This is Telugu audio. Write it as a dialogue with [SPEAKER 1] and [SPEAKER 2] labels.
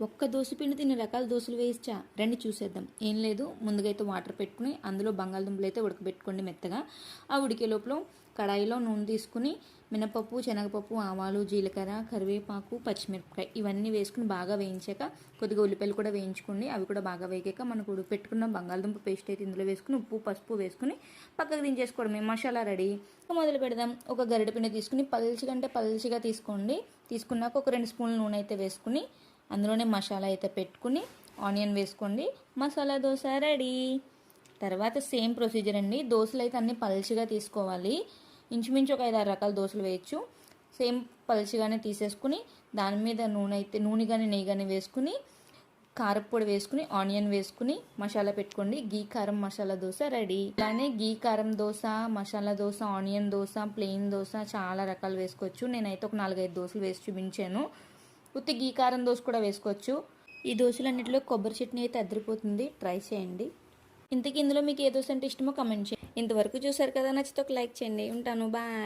[SPEAKER 1] ఒక్క దోశ పిండి తినే రకాల దోశలు వేయచ్చా రండి చూసేద్దాం. ఏం లేదు, ముందుగా అయితే వాటర్ పెట్టుకుని అందులో బంగాళదుంపలు అయితే ఉడకబెట్టుకోండి మెత్తగా. ఆ ఉడికే లోపల కడాయిలో నూనె తీసుకుని మినపప్పు, శనగపప్పు, ఆవాలు, జీలకర్ర, కరివేపాకు, పచ్చిమిరపకాయ ఇవన్నీ వేసుకుని బాగా వేయించాక కొద్దిగా ఉల్లిపాయలు కూడా వేయించుకోండి. అవి కూడా బాగా వేగాక మనకు ఉడకపెట్టుకున్న బంగాళదుంప పేస్ట్ అయితే ఇందులో వేసుకుని ఉప్పు, పసుపు వేసుకుని పక్కకు దించేసుకోవడమే. మసాలా రెడీ. మొదలు పెడదాం. ఒక గరిటె పిండి తీసుకుని పల్చిగా తీసుకోండి. తీసుకున్నాక ఒక 2 స్పూన్ల నూనె అయితే వేసుకుని అందులోనే మసాలా అయితే పెట్టుకుని ఆనియన్ వేసుకోండి. మసాలా దోశ రెడీ. తర్వాత సేమ్ ప్రొసీజర్ అండి. దోశలు అయితే అన్ని పల్చిగా తీసుకోవాలి. ఇంచుమించు ఒక 5-6 రకాల దోశలు వేయచ్చు. సేమ్ పల్చిగానే తీసేసుకుని దాని మీద నూనె కానీ నెయ్యి కానీ వేసుకుని కారపొడి వేసుకుని ఆనియన్ వేసుకుని మసాలా పెట్టుకోండి. గీ కారం మసాలా దోశ రెడీ. అలానే గీ కారం దోశ, మసాలా దోశ, ఆనియన్ దోశ, ప్లెయిన్ దోశ చాలా రకాలు వేసుకోవచ్చు. నేనైతే ఒక 4-5 దోశలు వేసి చూపించాను. ఉత్తి గీ కారం దోశ కూడా వేసుకోవచ్చు. ఈ దోశలన్నింటిలో కొబ్బరి చట్నీ అయితే అదిరిపోతుంది. ట్రై చేయండి. ఇంతకీ ఇందులో మీకు ఏ దోశ అంటే ఇష్టమో కమెంట్ చేయండి. ఇంతవరకు చూసారు కదా, నచ్చితే ఒక లైక్ చేయండి. ఉంటాను, బాయ్.